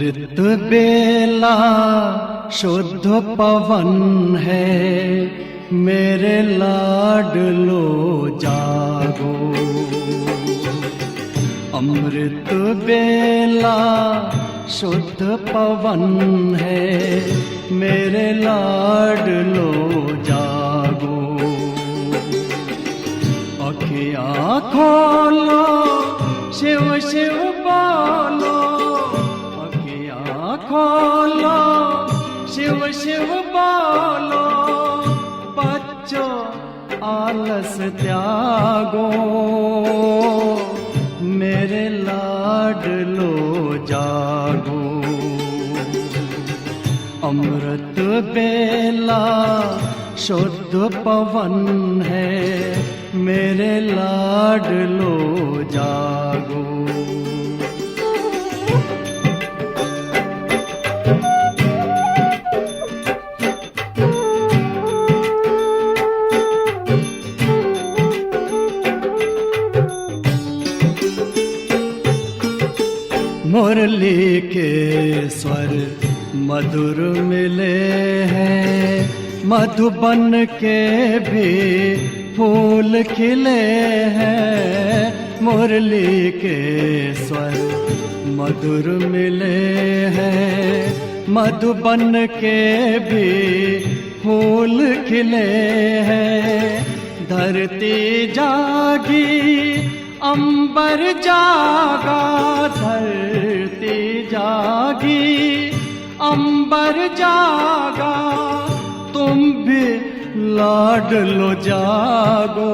अमृत बेला शुद्ध पवन है, मेरे लाडलो जागो। अमृत बेला शुद्ध पवन है, मेरे लाडलो जागो। अखियाँ खोलो शिव शिव बोलो, अखियाँ खोलो शिव शिव बोलो। बच्चों आलस त्यागो, मेरे लाडलो जागो। अमृत बेला शुद्ध पवन है, मेरे लाडलो जागो। मुरली के स्वर मधुर मिले हैं, मधुबन के भी फूल खिले हैं। मुरली के स्वर मधुर मिले हैं, मधुबन के भी फूल खिले हैं। धरती जागी अंबर जागा, धरती जागी अंबर जागा। तुम भी लाडलो जागो,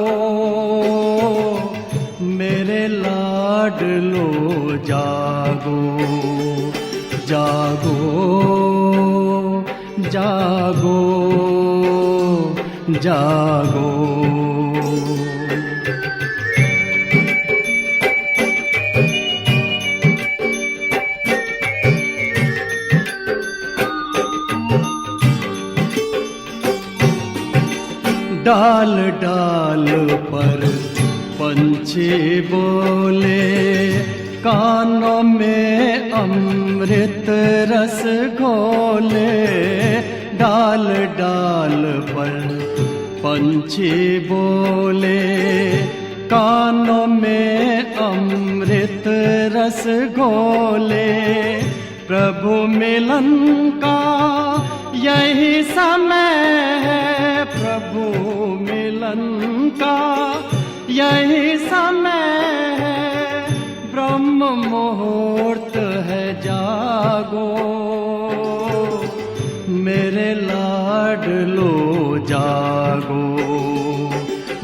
मेरे लाडलो जागो। जागो जागो जागो। डाल डाल पर पंछी बोले, कानों में अमृत रस घोले। डाल डाल पर पंछी बोले, कानों में अमृत रस घोले। प्रभु मिलन का यही समय है, प्रभु मिलन का यही समय है। ब्रह्म मुहूर्त है जागो, मेरे लाडलो जागो।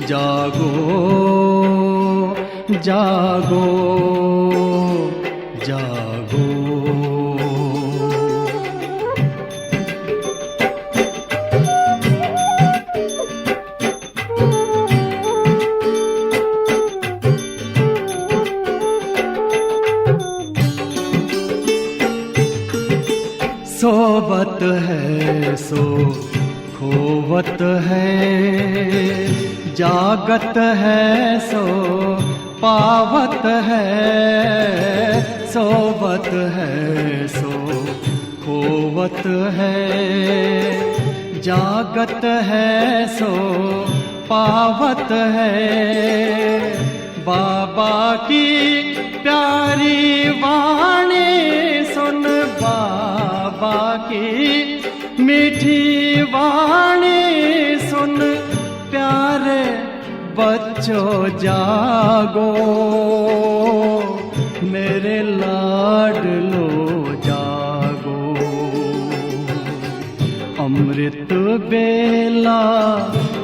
जागो जागो जागो। सोवत है सो खोवत है, जागत है सो पावत है। सोवत है सो खोवत है, जागत है सो पावत है। बाबा की प्यारी वाणी सुन, बाबा की मीठी वाणी सुन। प्यारे बच्चों जागो, मेरे लाडलो जागो। अमृत बेला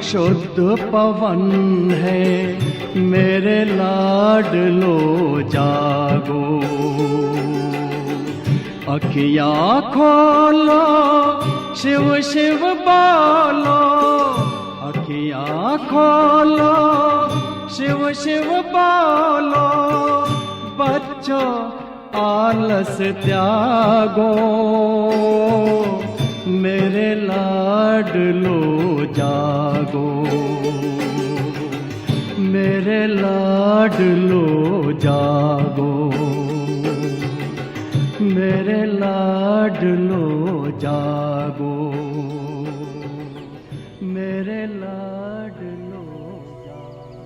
शुद्ध पवन है, मेरे लाडलो जागो। अखियाँ खोलो शिव शिव बोलो, अखियाँ खोलो शिव शिव बोलो। बच्चों आलस त्यागो, मेरे लाडलो जागो। मेरे लाडलो जागो, मेरे लाडलो जागो, मेरे लाडलो जागो।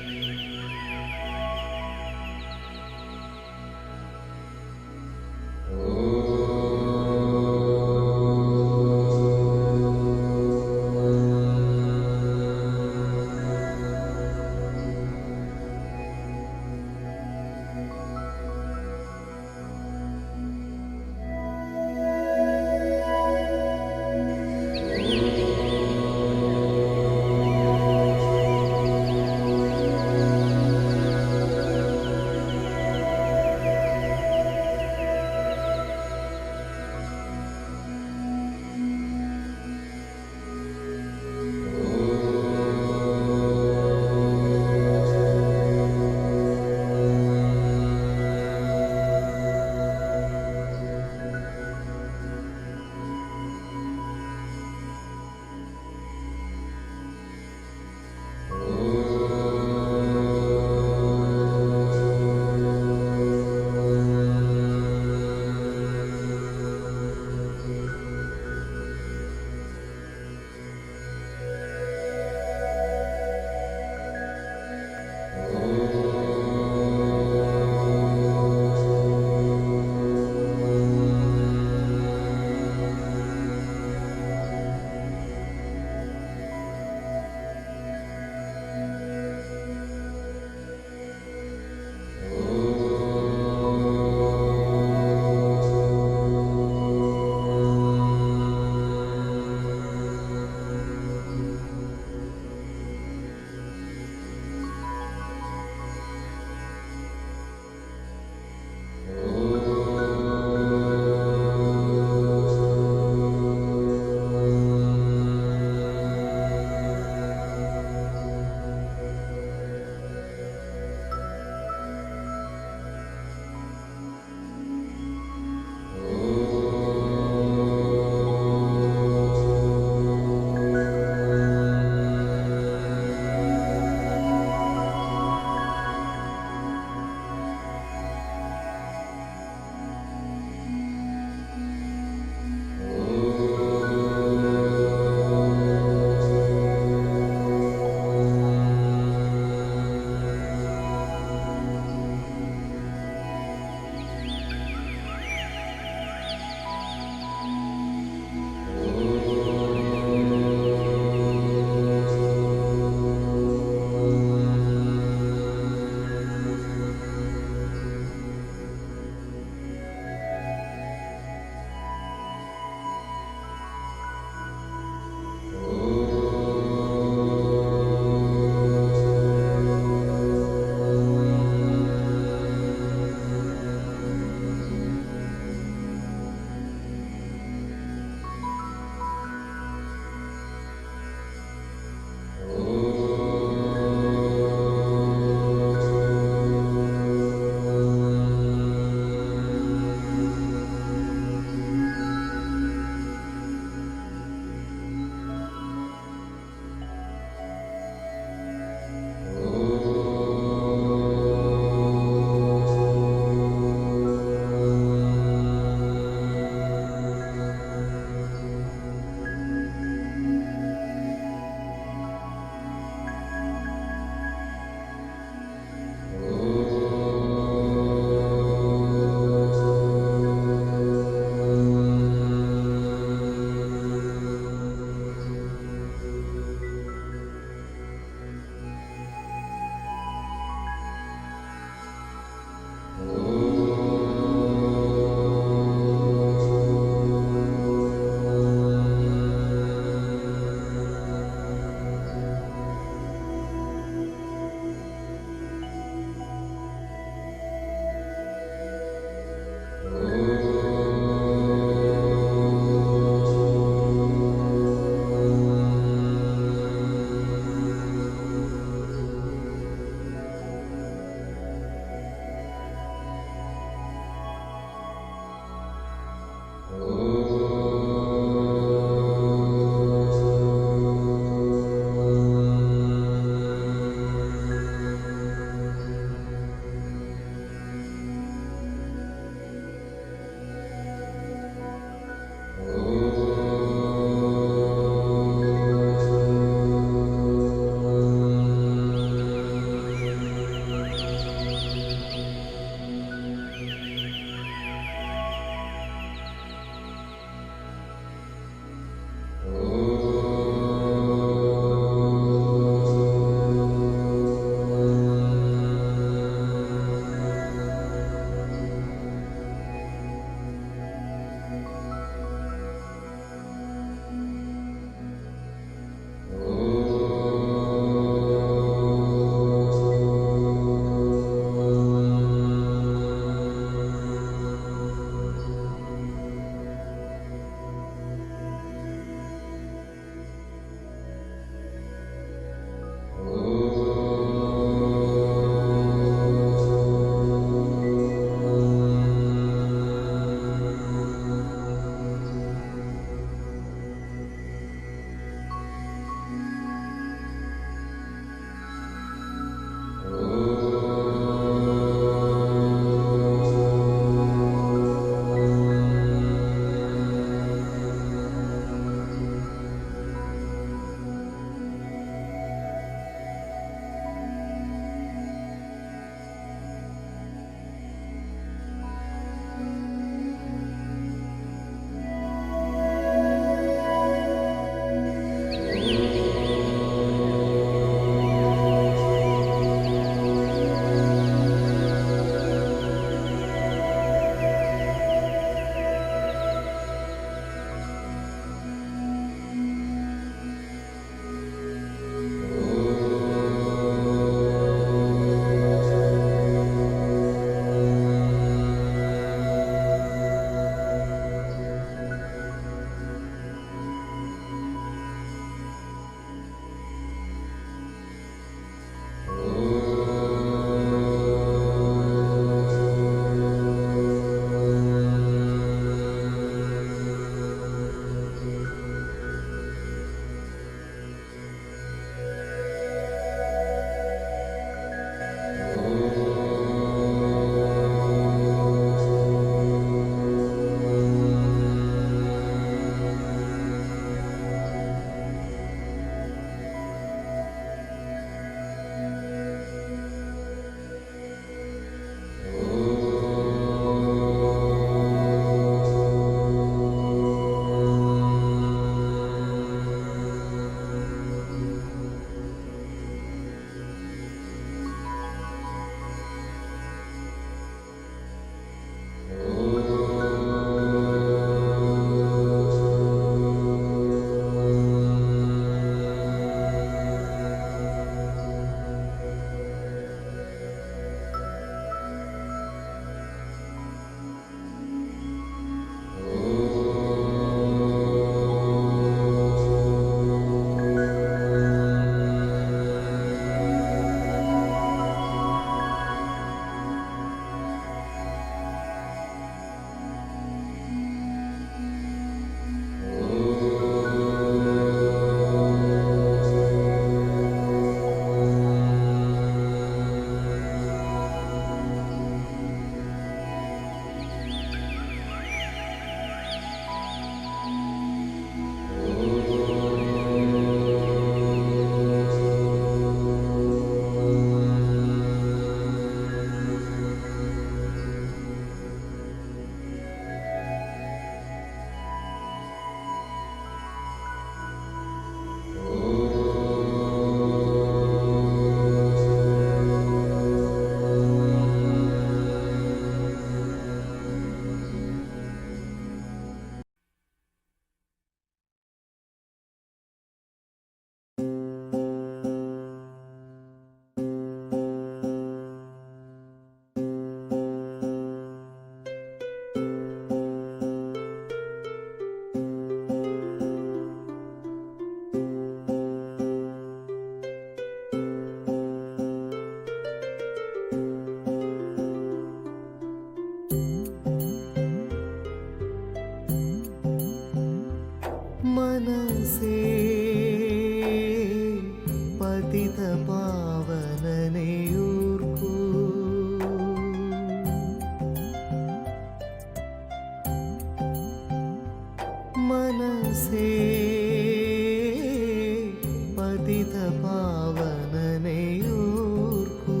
പതിതപാവനനെയോർക്കൂ.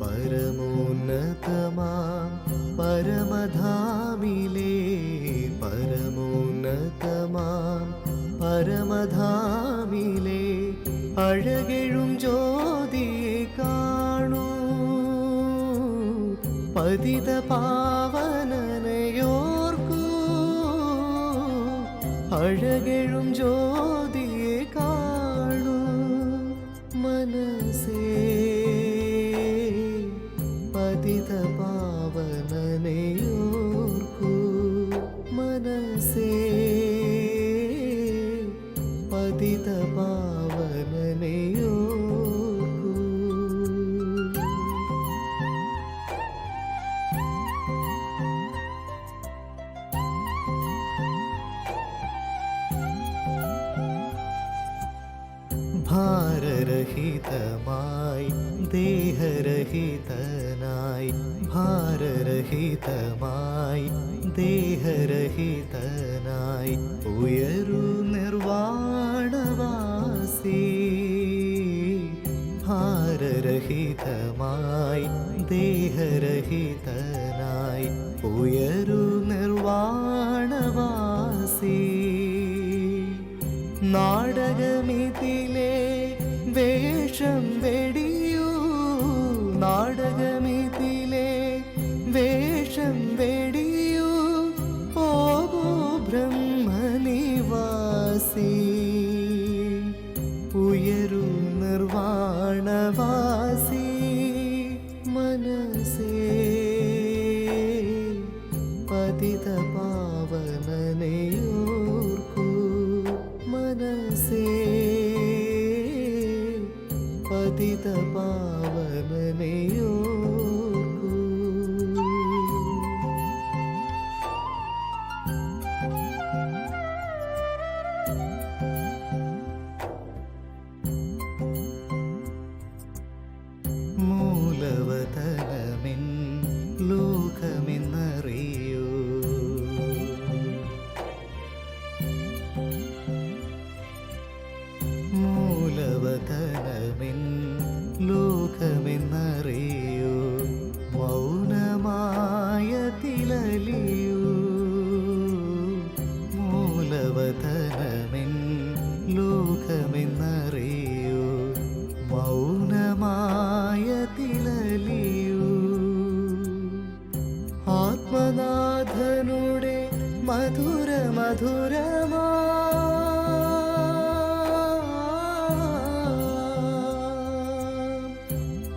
പരമോന്നതമാം പരമധാമിലേ, പരമോന്നതമാം പരമധാമിലേ, അഴകെഴും ജ്യോതിയെ കാണൂ. പതിതപാവനനെയോർക്കൂ. അഴകെഴും ജ്യോതിയെ കാണൂ. മനസ്സേ പതിതപാവനനെയോർക്കൂ. മനസ്സേ പതിതപാവനനെയോർക്കൂ. ഭാരരഹിതമായി ദേഹരഹിതനായി, ഭാരരഹിതമായി ദേഹരഹിതനായി, ഉയരു നിർവാണവാസി. ഭാരരഹിതമായി ദേഹരഹിതനായി, ഉയരു നിർവാണവാസി. നാടകമിതിലെ വേഷം വെടിയൂ. നാടകമിതിലെ വേഷം വെടിയൂ. പോകൂ ബ്രഹ്മനിവാസി. ഉയരു നിർവാണവാസി. മനസ്സേ പതിതപാവനനെയോർക്കൂ. മനസ്സേ പതിതപാവനനെയോർക്കൂ. മൂലവതനമെൻ ലോകമെന്നറിയൂ. മൂലവതനമെൻ ലോകമെന്നറിയൂ. മൗനമായ തിലലിയൂ. മൂലവതനമെൻ ലോകമെന്നറിയൂ. മൗനമായ തിലലിയൂ. ആത്മനാഥനുടെ മധുര മധുരമാ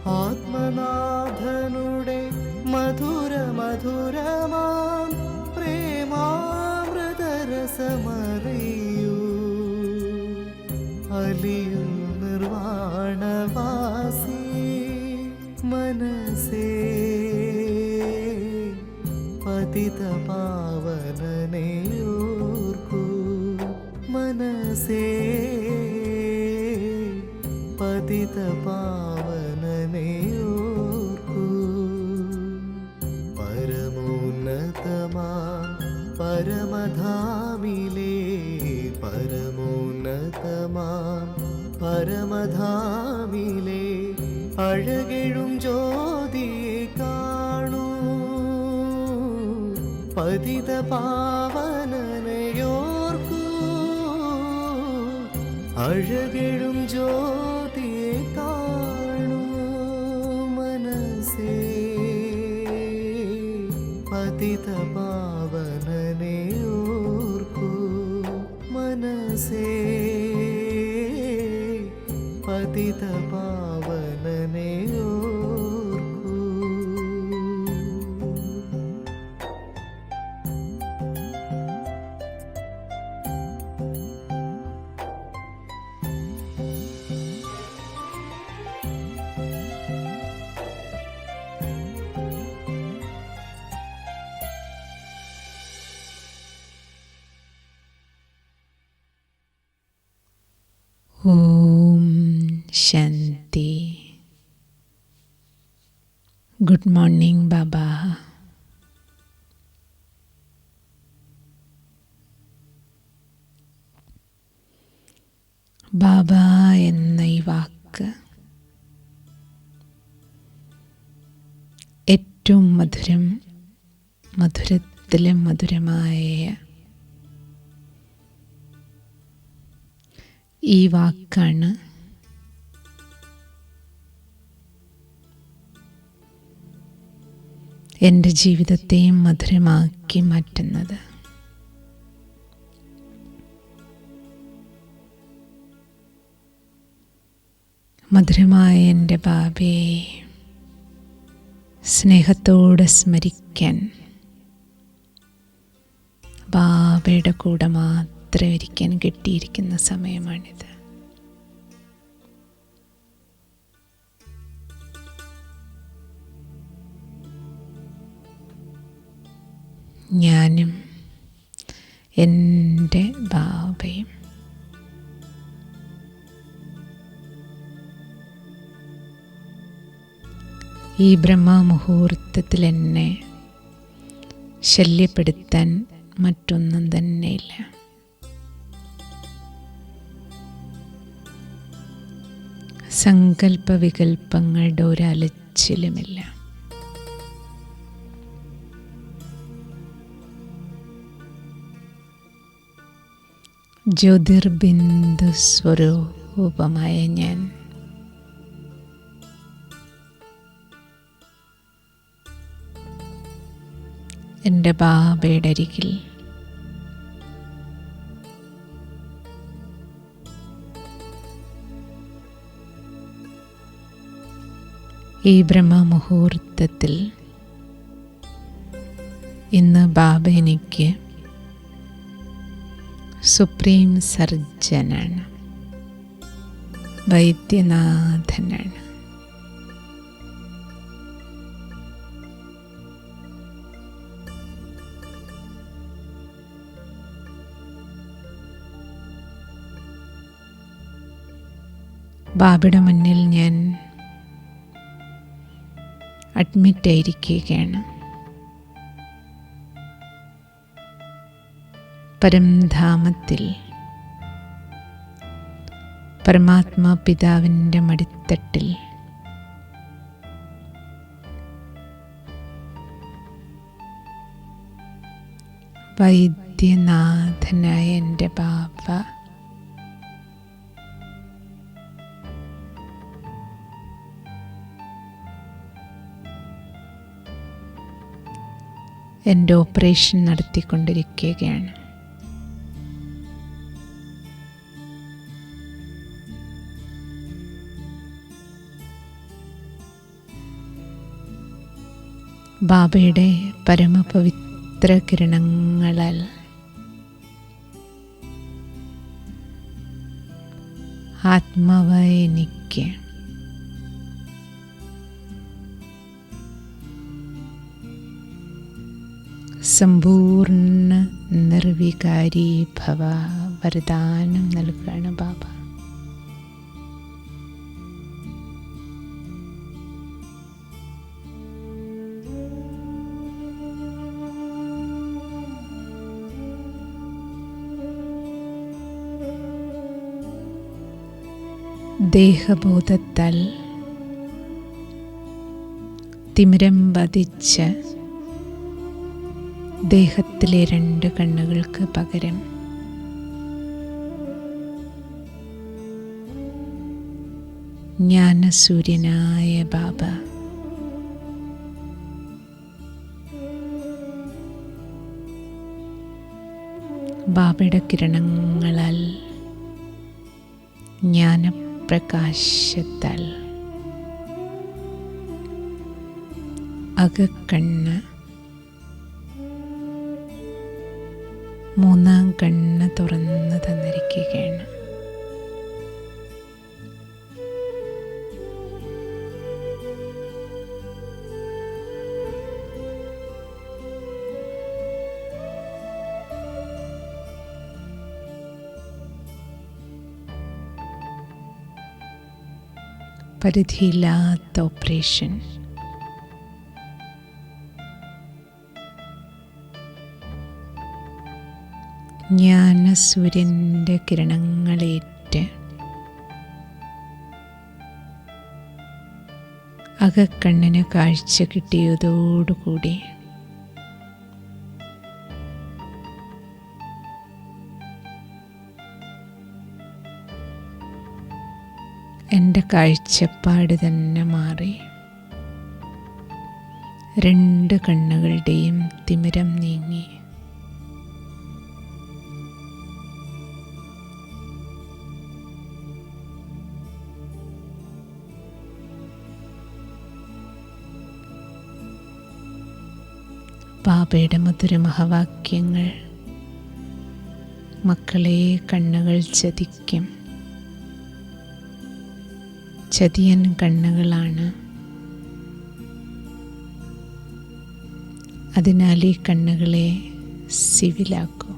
ആത്മനാഥനുടെ മധുര മധുരമാം പ്രേമാമൃതരസമറിയൂ. അലിയൂ നിർവാണവാസി. മനസ്സേ പതിതപാവനനെയോർക്കൂ. മനസ്സേ പതിതപാവനനെയോർക്കൂ. പരമോന്നതമാം പരമധാമിലേ, പരമോന്നതമാം പരമധാമിലേ, അഴകെഴും ജ്യോതിയെ കാണൂ. പതിതപാവനനെയോർക്കൂ. അഴകെഴും ജ്യോതിയെ കാണൂ. മനസ്സേ പതിതപാവനനെയോർക്കൂ. മനസ്സേ പതിതപാവനനെയോർക്കൂ. ഓം ശാന്തി. ഗുഡ് മോർണിംഗ് ബാബ. ബാബ എന്ന ഈ വാക്ക് ഏറ്റവും മധുരത്തിലും മധുരമായ ഈ വാക്കാണ് എൻ്റെ ജീവിതത്തെയും മധുരമാക്കി മാറ്റുന്നത്. മധുരമായ എൻ്റെ ബാബയെ സ്നേഹത്തോടെ സ്മരിക്കാൻ ബാബയുടെ കൂടെ മാത്രം ഇരിക്കാൻ കിട്ടിയിരിക്കുന്ന സമയമാണിത്. ഞാനും എൻ്റെ ബാബയും ഈ ബ്രഹ്മമുഹൂർത്തത്തിൽ എന്നെ ശല്യപ്പെടുത്താൻ മറ്റൊന്നും തന്നെയില്ല. സങ്കല്പ വികല്പങ്ങളുടെ ഒരലച്ചിലുമില്ല. ജ്യോതിർബിന്ദു സ്വരൂപമായ ഞാൻ എൻ്റെ ബാബയുടെ അരികിൽ ഈ ബ്രഹ്മമുഹൂർത്തത്തിൽ ഇന്ന് ബാബ എനിക്ക് സുപ്രീം സർജനാണ്, വൈദ്യനാഥനാണ്. ബാബയുടെ മുന്നിൽ ഞാൻ അഡ്മിറ്റായിരിക്കുകയാണ്. പരംധാമത്തിൽ പരമാത്മാ പിതാവിൻ്റെ മടിത്തട്ടിൽ വൈദ്യനാഥനായ എൻ്റെ ബാബ എൻ്റെ ഓപ്പറേഷൻ നടത്തിക്കൊണ്ടിരിക്കുകയാണ്. ബാബയുടെ പരമപവിത്ര കിരണങ്ങളാൽ ആത്മാവായ എനിക്ക് സമ്പൂർണ്ണ നിർവികാരി ഭവ വരദാനം നൽകുകയാണ് ബാബ. ദേഹബോധത്താൽ തിമിരം വധിച്ച് ദേഹത്തിലെ 2 കണ്ണുകൾക്ക് പകരം ജ്ഞാനസൂര്യനായ ബാബ ബാബയുടെ കിരണങ്ങളാൽ ജ്ഞാനപ്രകാശത്താൽ അകക്കണ്ണ് 3-ാം കണ്ണ് തുറന്നു തന്നിരിക്കുകയാണ്. പരിധിയില്ലാത്ത ഓപ്പറേഷൻ ജ്ഞാനസൂര്യൻ്റെ കിരണങ്ങളേറ്റ് അകക്കണ്ണിന് കാഴ്ച കിട്ടിയതോടുകൂടി എൻ്റെ കാഴ്ചപ്പാട് തന്നെ മാറി. രണ്ട് കണ്ണുകളുടെയും തിമിരം നീങ്ങി. ബാബയുടെ മധുരമഹവാക്യങ്ങൾ മക്കളെ, കണ്ണുകൾ ചതിക്കും. ചതിയൻ കണ്ണുകളാണ്. അതിനാൽ ഈ കണ്ണുകളെ സിവിലാക്കൂ.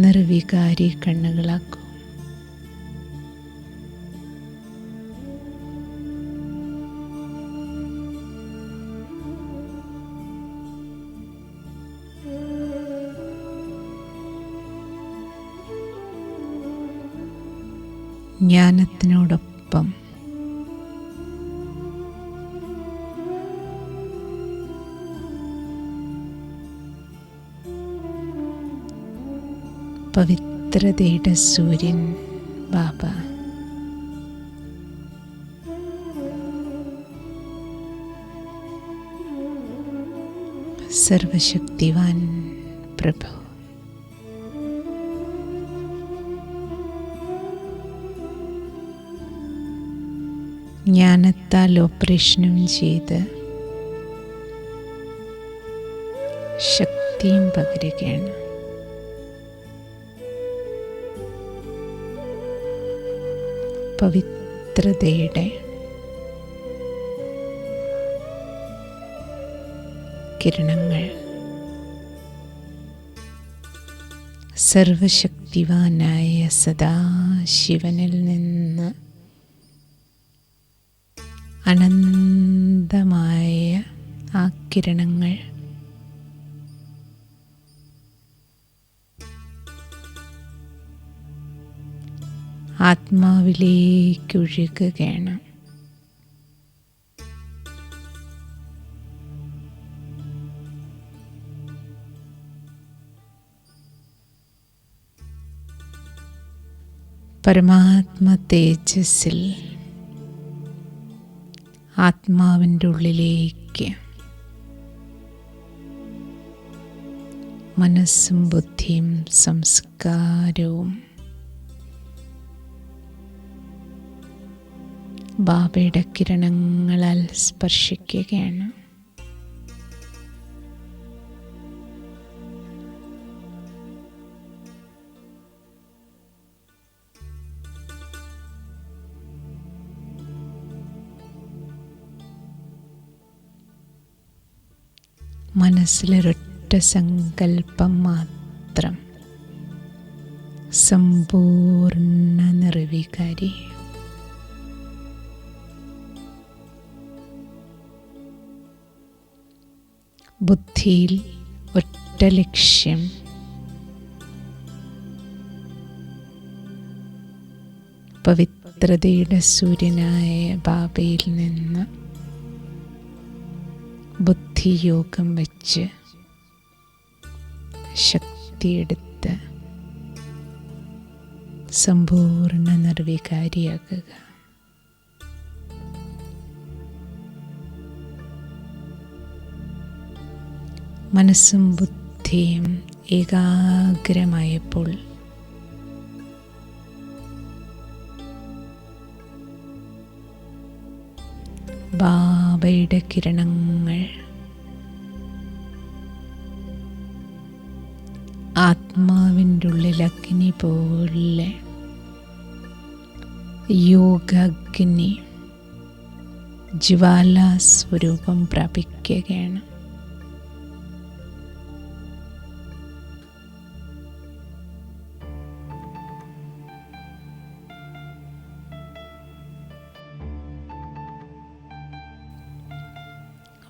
നിർവികാരി കണ്ണുകളാക്കൂ. ജ്ഞാനത്തിനോടൊപ്പം പവിത്രതയുടെ സൂര്യൻ ബാബ സർവശക്തിവാൻ പ്രഭു ജ്ഞാനത്താൽ ഓപ്പറേഷനും ചെയ്ത് ശക്തിയും പകരുകയാണ്. പവിത്രതയുടെ കിരണങ്ങൾ സർവശക്തിവാനായ സദാശിവനിൽ നിന്ന് അനന്തമായ ആ കിരണങ്ങൾ ആത്മാവിലേക്കൊഴുകുകയാണ്. പരമാത്മ തേജസ്സിൽ ആത്മാവിൻ്റെ ഉള്ളിലേക്ക് മനസ്സും ബുദ്ധിയും സംസ്കാരവും ബാബയുടെ കിരണങ്ങളാൽ സ്പർശിക്കുകയാണ്. മനസ്സിലൊരൊറ്റ സങ്കല്പം മാത്രം, സമ്പൂർണ്ണ നിർവികാരി. ബുദ്ധിയിൽ ഒറ്റ ലക്ഷ്യം, പവിത്രതയുടെ സൂര്യനായ ബാബയിൽ നിന്ന് ബുദ്ധിയോഗം വച്ച് ശക്തിയെടുത്ത് സമ്പൂർണ്ണ നിർവികാരിയാകുക. മനസ്സും ബുദ്ധിയും ഏകാഗ്രമായപ്പോൾ ബാബയുടെ കിരണങ്ങൾ ആത്മാവിൻ്റെ ഉള്ളിൽ അഗ്നി പോലെ യോഗാഗ്നി ജ്വാലാ സ്വരൂപം പ്രാപിക്കുകയാണ്.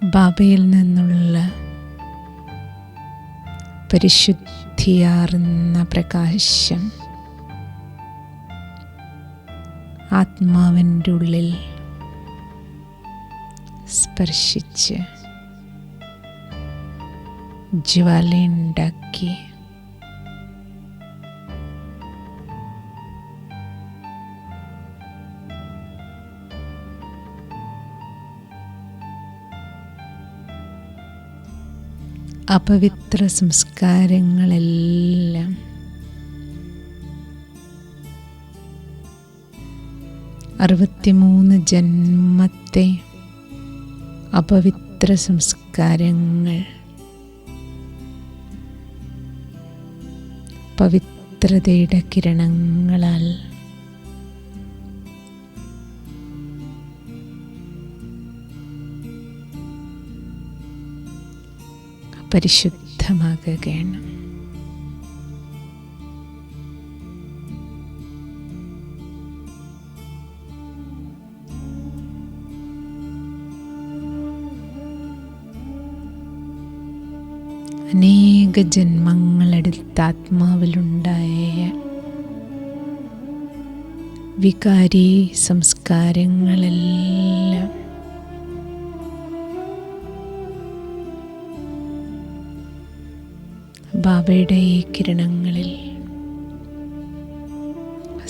ബാബയിൽ നിന്നുള്ള പരിശുദ്ധിയാർന്ന പ്രകാശം ആത്മാവിൻ്റെ ഉള്ളിൽ സ്പർശിച്ച് ജ്വാലയുണ്ടാക്കി അപവിത്ര സംസ്കാരങ്ങളെല്ലാം അറുപത്തിമൂന്ന് ജന്മത്തെ അപവിത്ര സംസ്കാരങ്ങൾ പവിത്രതയുടെ കിരണങ്ങളാൽ പരിശുദ്ധമാകുകയാണ്. അനേക ജന്മങ്ങളെടുത്ത ആത്മാവിലുണ്ടായ വികാരി സംസ്കാരങ്ങളെല്ലാം ബാബയുടെ ഈ കിരണങ്ങളിൽ,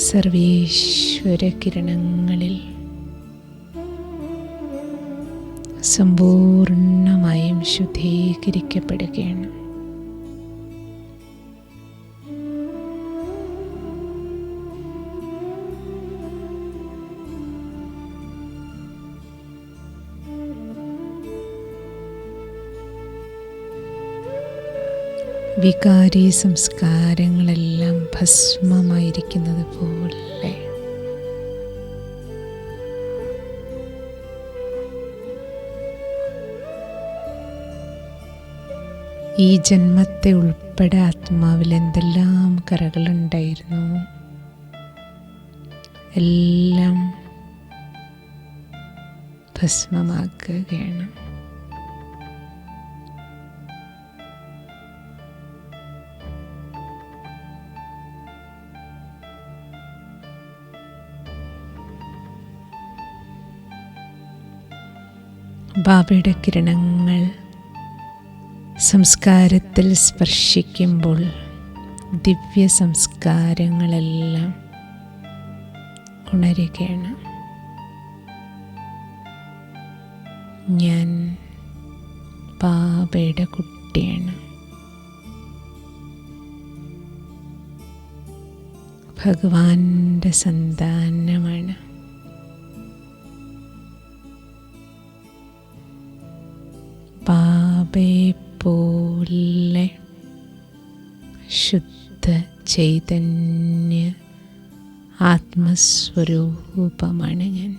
സർവേശ്വര കിരണങ്ങളിൽ സമ്പൂർണമായും ശുദ്ധീകരിക്കപ്പെടുകയാണ്. വികാരി സംസ്കാരങ്ങളെല്ലാം ഭസ്മമായിരിക്കുന്നത് പോലെ ഈ ജന്മത്തെ ഉൾപ്പെടെ ആത്മാവിൽ എന്തെല്ലാം കറകളുണ്ടായിരുന്നു എല്ലാം ഭസ്മമാക്കുകയാണ്. ബാബയുടെ കിരണങ്ങൾ സംസ്കാരത്തിൽ സ്പർശിക്കുമ്പോൾ ദിവ്യ സംസ്കാരങ്ങളെല്ലാം ഉണരുകയാണ്. ഞാൻ ബാബയുടെ കുട്ടിയാണ്. ഭഗവാന്റെ സന്താനമാണ്. ബാബയെ പോലെ ശുദ്ധ ചൈതന്യ ആത്മസ്വരൂപമാണ് ഞാൻ.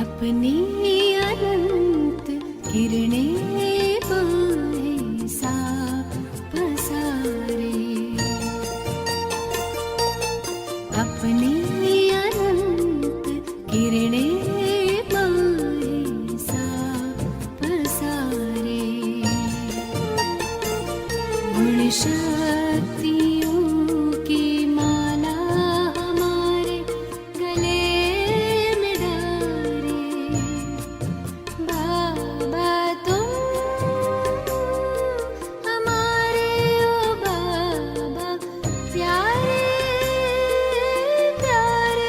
अपनी अनंत किरणें बाहें सा पसारे, अपनी अनंत किरणें बाहें सा पसारे, गुण शक्तियों की माला हमारे गले में डाले। बाबा तुम हमारे ओ बाबा प्यारे प्यारे,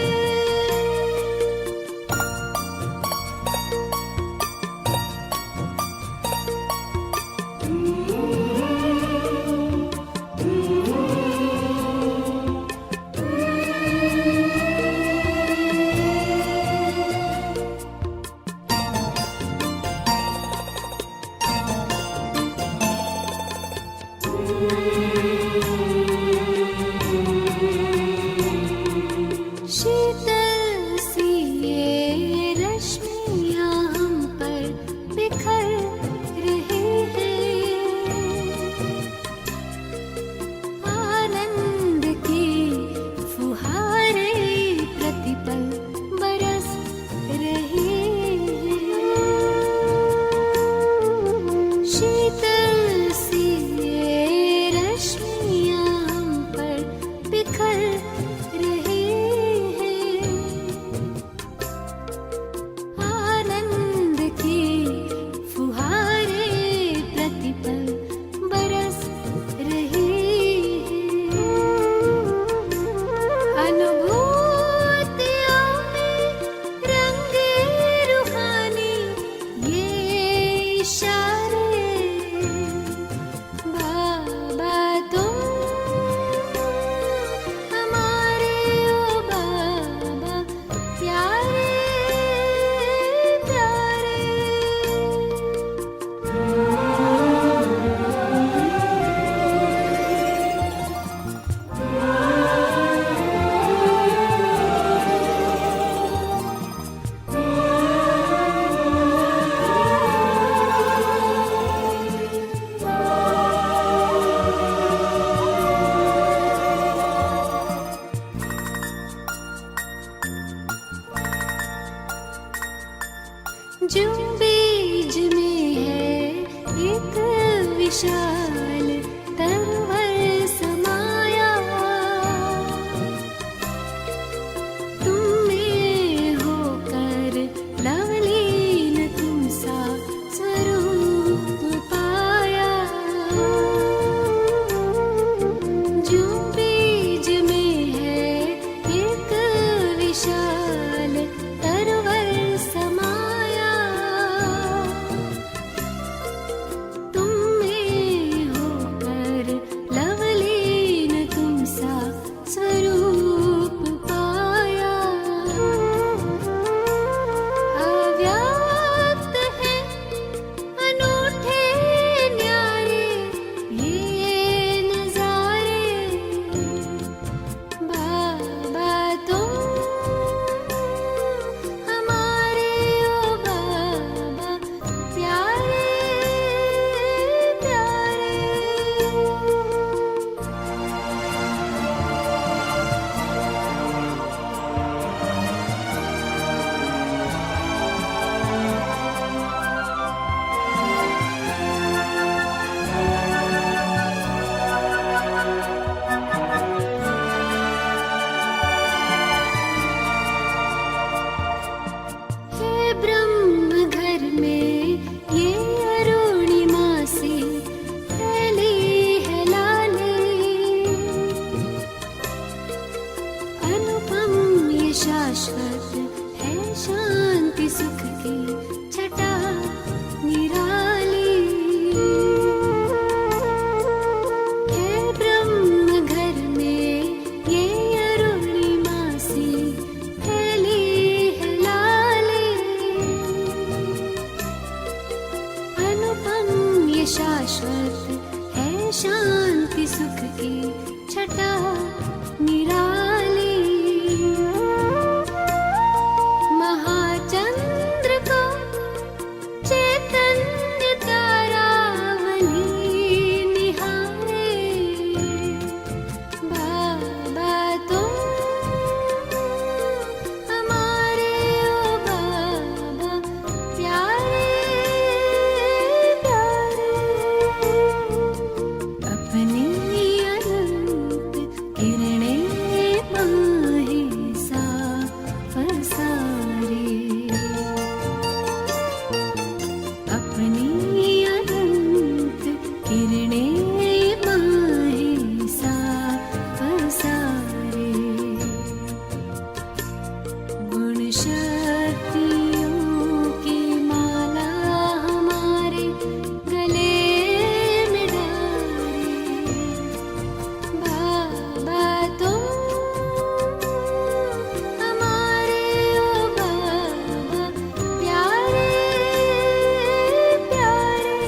रहे हैं। आनंद के फुहारे प्रतिपल बरस रहे हैं। अनुभूतियों में रंगे रूहानी ये इशारे। बाबा तुम हमारे, ओ बाबा प्यारे प्यारे। जो बीज में है एक विशाल तरवर समाया, तुम में होकर लवलीन तुम सा स्वरूप पाया। जो बीज में है एक विशाल तरवर समाया, तुम में होकर लवलीन तुम सा स्वरूप पाया। अव्यक्त है अनूठे न्यारे ये नजारे। बाबा तुम हमारे, ओ बाबा प्यारे प्यारे। हे ब्रह्म घर में ये अरुणिमा सी फैली है लाली। अनुपम ये शाश्वत है शांति सुख की छटा निराली। हे ब्रह्म घर में ये अरुणिमा सी फैली है लाली। अनुपम ये शाश्वत है शांति सुख की छटा निराली। महाचंद्र को चैतन्य तारावली निहारे। बाबा तुम हमारे, ओ बाबा प्यारे प्यारे। अपनी अनंत किरणें माहे सा पसारे। अपनी अनंत किरणें माहे सा पसारे। गुण शक्तियों की माला हमारे गले में डारे। बाबा तुम हमारे, ओ बाबा प्यारे प्यारे।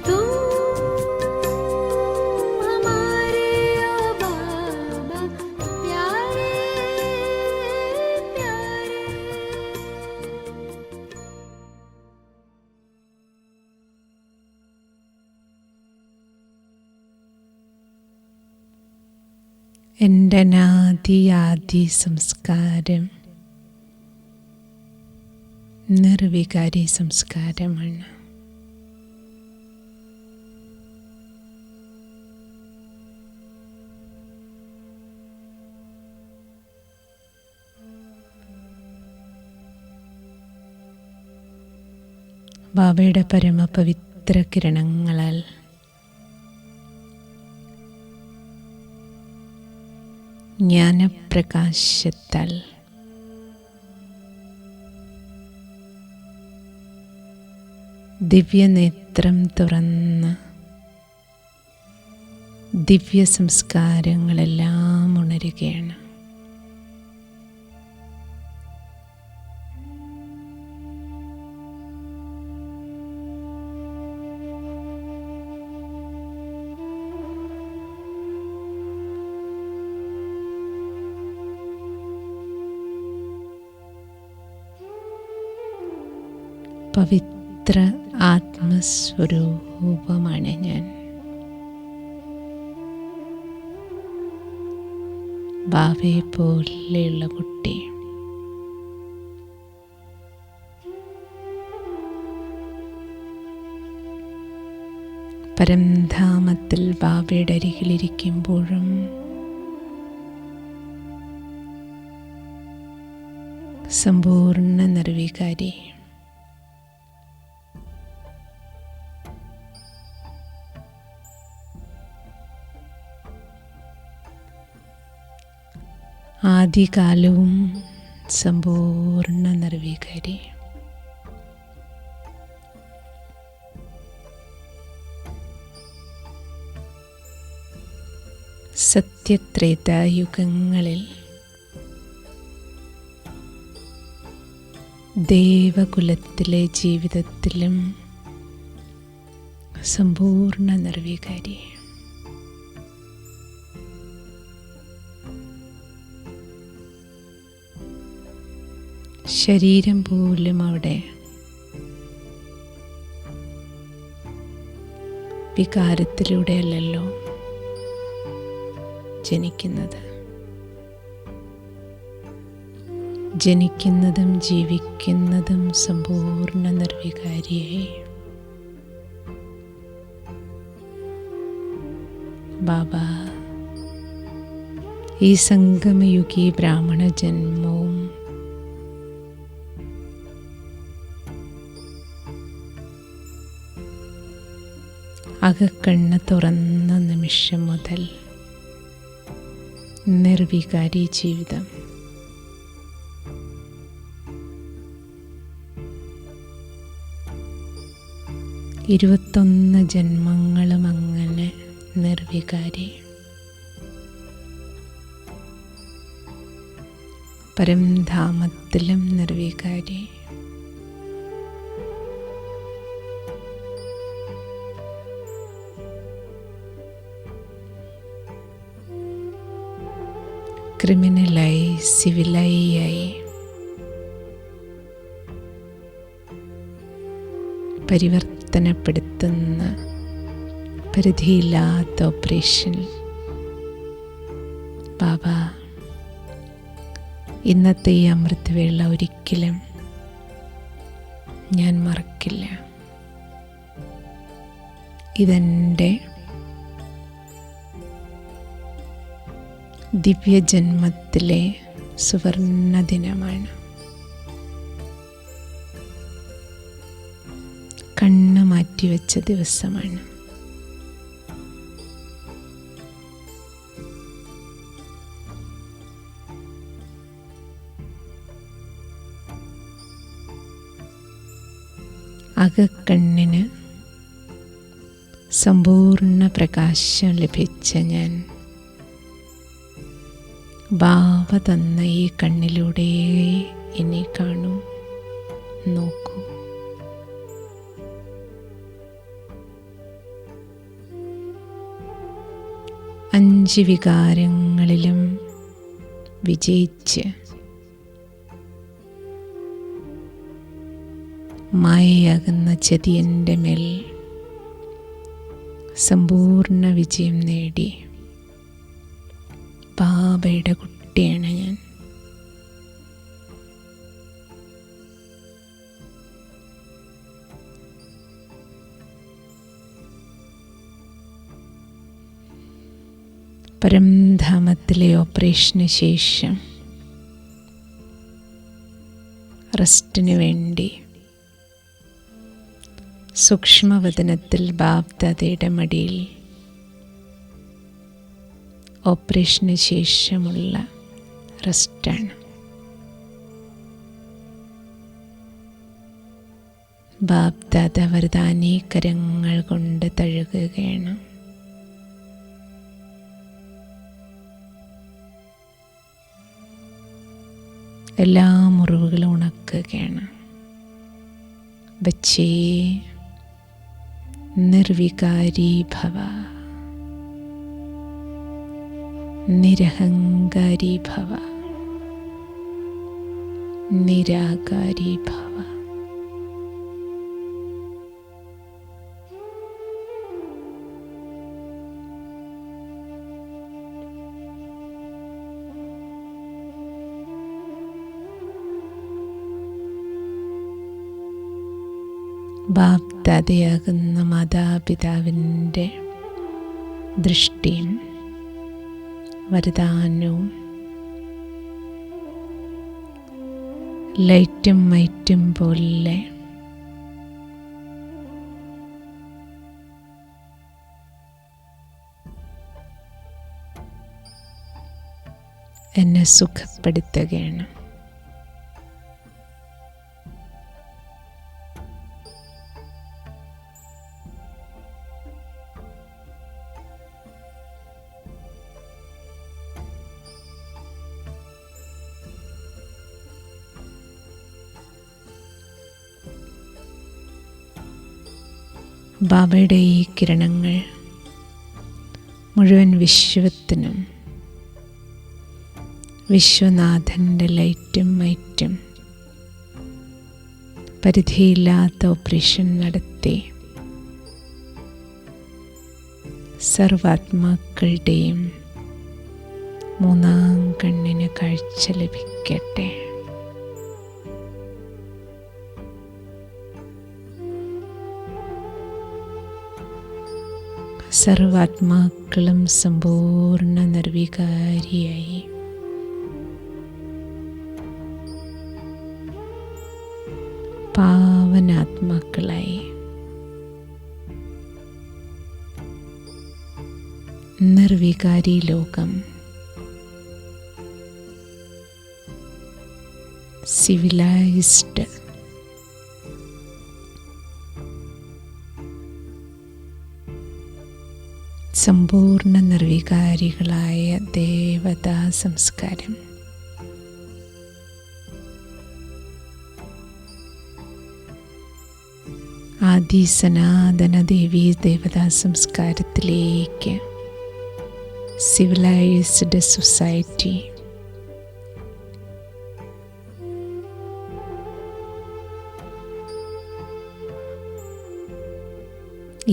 तुम हमारे, ओ बाबा प्यारे प्यारे। എൻ്റെ അനാദിയാദി സംസ്കാരം നിർവികാരി സംസ്കാരമാണ്. ബാബയുടെ പരമപവിത്ര കിരണങ്ങളാൽ ജ്ഞാനപ്രകാശത്താൽ ദിവ്യനേത്രം തുറന്ന് ദിവ്യ സംസ്കാരങ്ങളെല്ലാം ഉണരുകയാണ്. പവിത്ര ആത്മസ്വരൂപമാണ് ഞാൻ. ബാവയെ പോലെയുള്ള കുട്ടി. പരംധാമത്തിൽ ബാബയുടെ അരികിലിരിക്കുമ്പോഴും സമ്പൂർണ്ണ നിർവികാരി. ആദികാലവും സമ്പൂർണ്ണ നിർവികാരി. സത്യത്രേതായുഗങ്ങളിൽ ദേവകുലത്തിലെ ജീവിതത്തിലും സമ്പൂർണ്ണ നിർവികാരി. ശരീരം പോലും അവിടെ വികാരത്തിലൂടെയല്ലല്ലോ ജനിക്കുന്നത്. ജനിക്കുന്നതും ജീവിക്കുന്നതും സമ്പൂർണ്ണ നിർവികാരിയായി. ബാബ ഈ സംഗമയുഗി ബ്രാഹ്മണ ജന്മവും അകക്കണ്ണ് തുറന്ന നിമിഷം മുതൽ നിർവികാരി ജീവിതം. ഇരുപത്തൊന്ന് ജന്മങ്ങളും അങ്ങനെ നിർവികാരി. പരംധാമത്തിലും നിർവികാരി. ക്രിമിനലായി, സിവിലായി, പരിവർത്തനപ്പെടുത്തുന്ന പരിധിയില്ലാത്ത ഓപ്പറേഷൻ ബാബ ഇന്നത്തെ ഈ അമൃതവേള ഒരിക്കലും ഞാൻ മറക്കില്ല. ഇതെൻ്റെ ദിവ്യജന്മത്തിലെ സുവർണ ദിനമാണ്. കണ്ണ് മാറ്റിവെച്ച ദിവസമാണ്. അകക്കണ്ണിന് സമ്പൂർണ്ണ പ്രകാശം ലഭിച്ച ഞാൻ ബാബ തന്ന ഈ കണ്ണിലൂടെ എന്നെ കാണൂ, നോക്കൂ. അഞ്ച് വികാരങ്ങളിലും വിജയിച്ച് മായയാകുന്ന ചതിയൻ്റെ മേൽ സമ്പൂർണ്ണ വിജയം നേടി ബാബയുടെ കുട്ടിയാണ് ഞാൻ. പരംധാമത്തിലെ ഓപ്പറേഷന് ശേഷം റെസ്റ്റിന് വേണ്ടി സൂക്ഷ്മവദനത്തിൽ ബാപ്ദാദയുടെ മടിയിൽ ഓപ്പറേഷന് ശേഷമുള്ള റെസ്റ്റാണ്. ബാപ്ദാദ വരദാനി കരങ്ങൾ കൊണ്ട് തഴുകുകയാണ്. എല്ലാ മുറിവുകളും ഉണക്കുകയാണ്. ബച്ചേ നിർവികാരി ഭവ, നിരഹങ്കാരി ഭവ, നിരാകാരി ഭവ. ബാപ്ദാദയാകുന്ന മാതാപിതാവിൻ്റെ ദൃഷ്ടിയും വരദാനവും ലൈറ്റും മൈറ്റും പോലെ എന്നെ സുഖപ്പെടുത്തുകയാണ്. ബാബയുടെ ഈ കിരണങ്ങൾ മുഴുവൻ വിശ്വത്തിനും വിശ്വനാഥൻ്റെ ലൈറ്റും മൈറ്റും പരിധിയില്ലാത്ത ഓപ്പറേഷൻ നടത്തി സർവാത്മാക്കളുടെയും മൂന്നാം കണ്ണിന് കാഴ്ച ലഭിക്കട്ടെ. സർവാത്മാക്കളും സമ്പൂർണ്ണ നിർവികാരിയായി പാവനാത്മാക്കളായി നിർവികാരി ലോകം സിവിലൈസ്ഡ് സമ്പൂർണ്ണ നിർവികാരികളായ ദേവതാ സംസ്കാരം ആദി സനാതന ദേവീ ദേവതാ സംസ്കാരത്തിലേക്ക് സിവിലൈസ്ഡ് സൊസൈറ്റി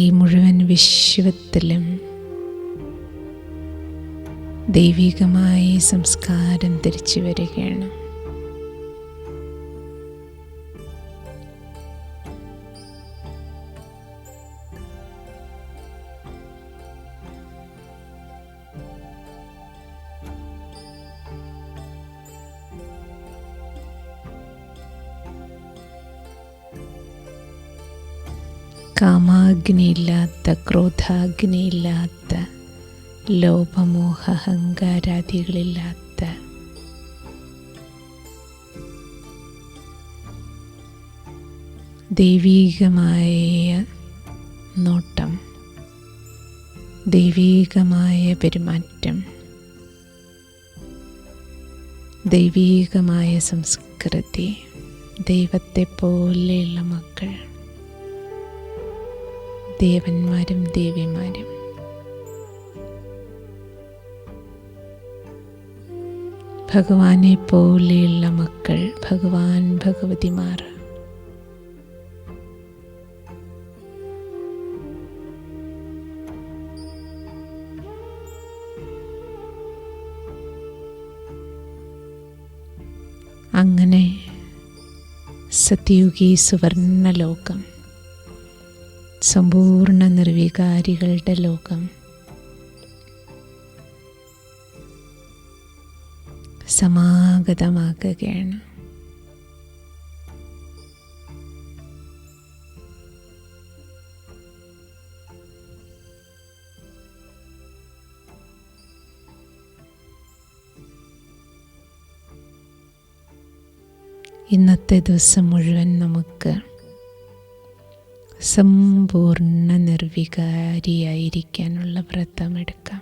ഈ മുഴുവൻ വിശ്വത്തിലും ദൈവികമായ സംസ്കാരം തിരിച്ചു വരികയാണ്. കാമാഗ്നിയില്ലാത്ത, ക്രോധാഗ്നിയില്ലാത്ത, ലോഭമോഹ അഹങ്കാരാദികളില്ലാത്ത ദൈവീകമായ നോട്ടം, ദൈവീകമായ പെരുമാറ്റം, ദൈവീകമായ സംസ്കൃതി, ദൈവത്തെ പോലെയുള്ള മക്കൾ, ദേവന്മാരും ദേവിമാരും ഭഗവാനെ പോലെയുള്ള മക്കൾ, ഭഗവാൻ ഭഗവതിമാർ അങ്ങനെ സത്യുഗി സുവർണ ലോകം, സമ്പൂർണ്ണ നിർവികാരികളുടെ ലോകം സമാഗതമാക്കുകയാണ്. ഇന്നത്തെ ദിവസം മുഴുവൻ നമുക്ക് സമ്പൂർണ്ണ നിർവികാരിയായിരിക്കാനുള്ള വ്രതമെടുക്കാം.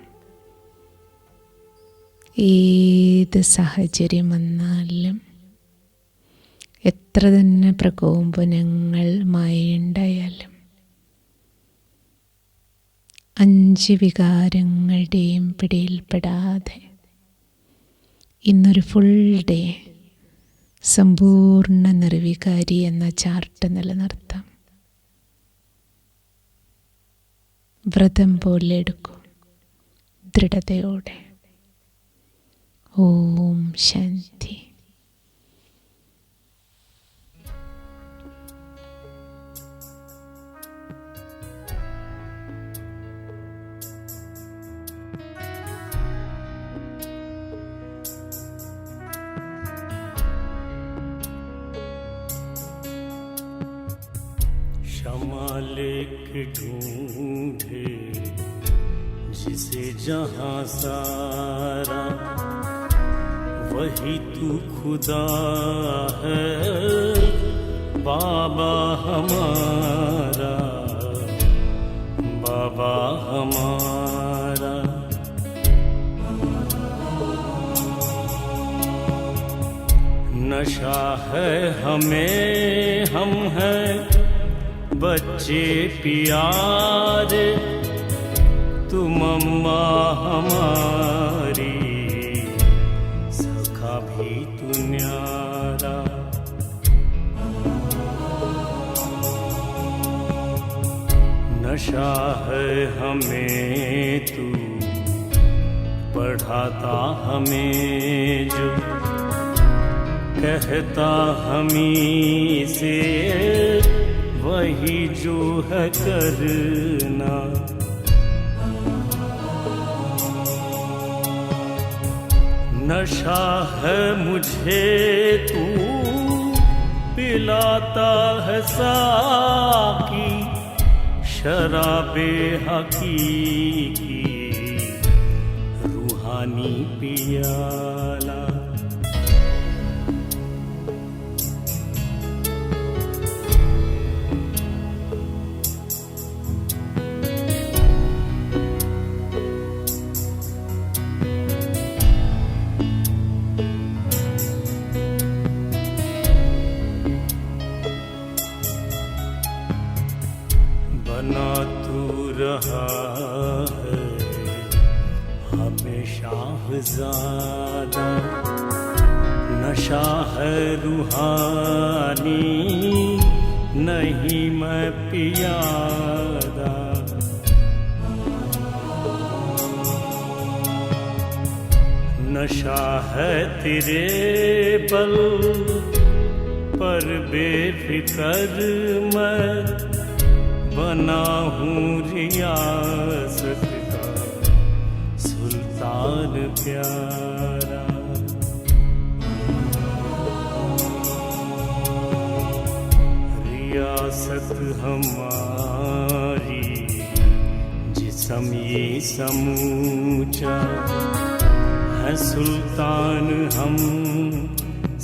ഏത് സാഹചര്യം വന്നാലും എത്ര തന്നെ പ്രകോപനങ്ങൾ മായുണ്ടായാലും 5 വികാരങ്ങളുടെയും പിടിയിൽപ്പെടാതെ ഇന്നൊരു ഫുൾ ഡേ സമ്പൂർണ്ണ നിർവികാരി എന്ന ചാർട്ട് നിലനിർത്താം. വ്രതം പോലെ എടുക്കൂ, ദൃഢതയോടെ. ഓം ശാന്തി. क्षमा लेके ढूंढे जिसे जहां सारा, वही तू खुदा है बाबा हमारा, बाबा हमारा। नशा है हमें, हम हैं बच्चे प्यारे, तुम अम्मा हमारी, सखा भी तू न्यारा। नशा है हमें तू, पढ़ाता हमें जो, कहता हमीं से वही जो है करना। नशा है मुझे तू, पिलाता है साकी, शराबे हकीकी रूहानी पियाला। बना तू रहा है हमेशा ज़्यादा, नशा है रूहानी नहीं मैं पियादा। नशा है तेरे बल पर बेफिक्र मैं, बना हूँ रियासत का सुल्तान प्यारा। रियासत हमारी जिस्म ये समूचा है, सुल्तान हम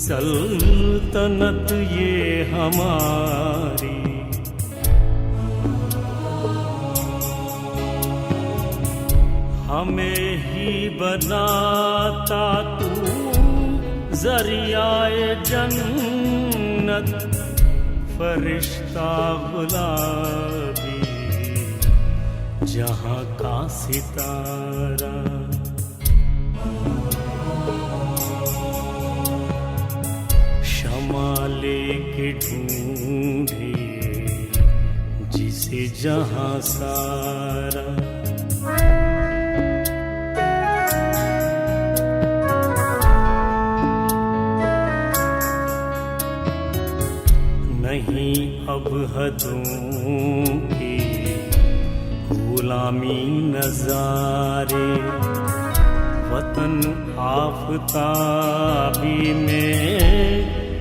सल्तनत ये हमारी। हमें ही बनाता तू ज़रियाए जन्नत, फरिश्ता गुलाबी जहाँ का सितारा। क्षमा लेके ढूंढे जिसे जहाँ सारा, नहीं अब हदों की गुलामी नजारे, वतन आफताबी में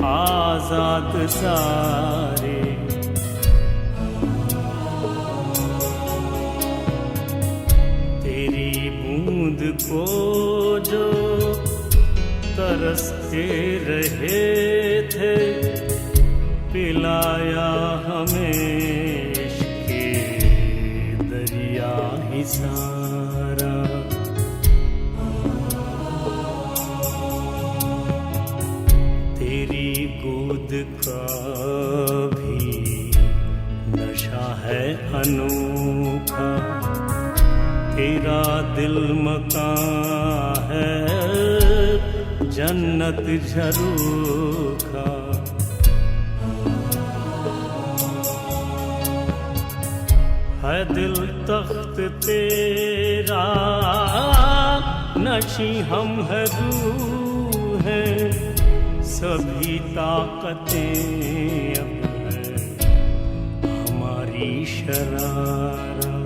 आजाद सारे। तेरी बूंद को जो तर तरसते रहे थे, पिलाया हमें इश्क़े दरिया ही सारा। तेरी गोद का भी नशा है अनोखा, तेरा दिल मकान है जन्नत झरोखा। है दिल तख्त तेरा, नशी हम है रूह है, सभी ताकतें अब है हमारी शरारा।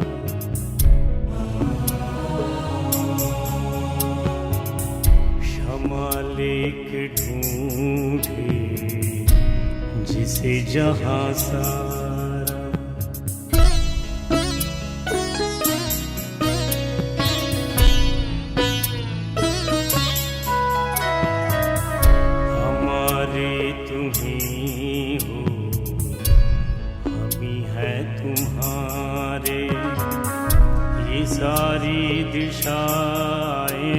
क्षमा लेके ढूंढे जिसे जहां सारा। तुम्हीं हो, हम ही हैं तुम्हारे, ये सारी दिशाएं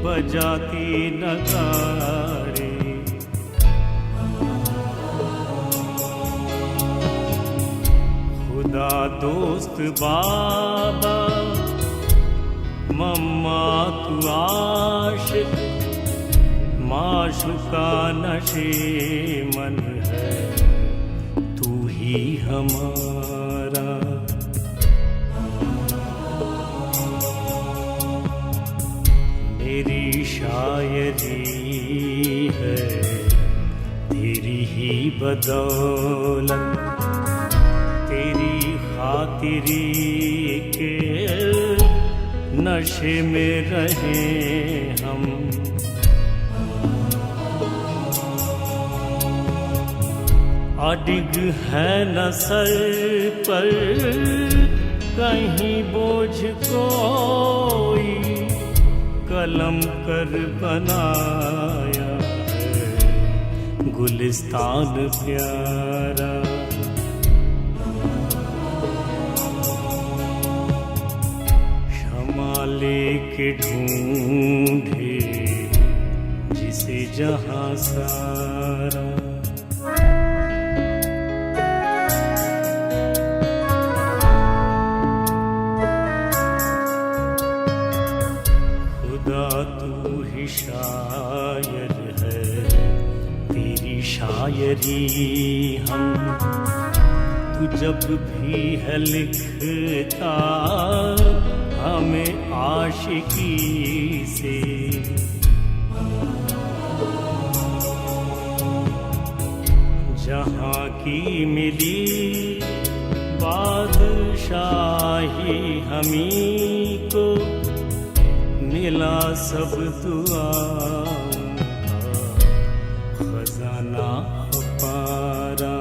बजाती नगारे। खुदा दोस्त बाबा, मम्मा तू आशिक, माशुका नशे मन है तू ही हमारा। मेरी शायरी है तेरी ही बदौलत, तेरी खातिरी के नशे में रहे हम। अडिग है न सर पर कहीं बोझ कोई, कलम कर बनाया है गुलिस्तान प्यारा। क्षमा लेके ढूंढे जिसे जहां सारा। तू ही शायर है, तेरी शायरी हम। तू जब भी है लिखता हमें आशिकी से, जहाँ की मिली बादशाही हमी को, मिला सब दुआओं का खजाना अपारा।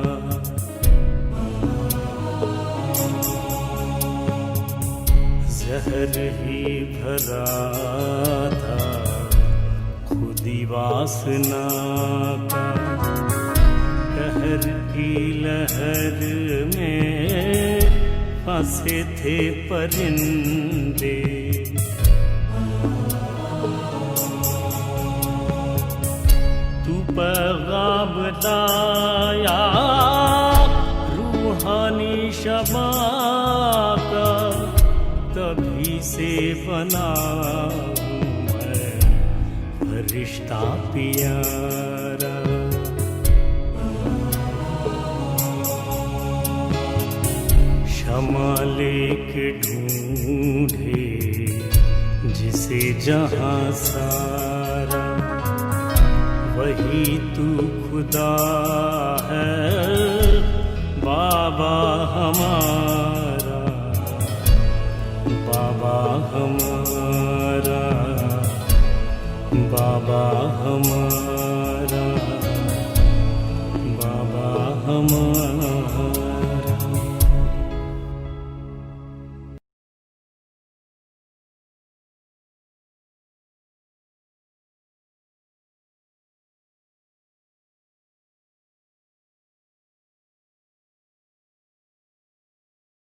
जहर ही भरा था खुदी वासना का, कहर की लहर में फंसे थे परिंदे। पैगाम लाया रूहानी शमा का, तभी से बना हूँ मैं फरिश्ता प्यारा। क्षमा लेके ढूंढे जिसे जहां सारा, वही तू खुदा है बाबा हमारा। बाबा हमारा, बाबा हमारा, बाबा हमारा।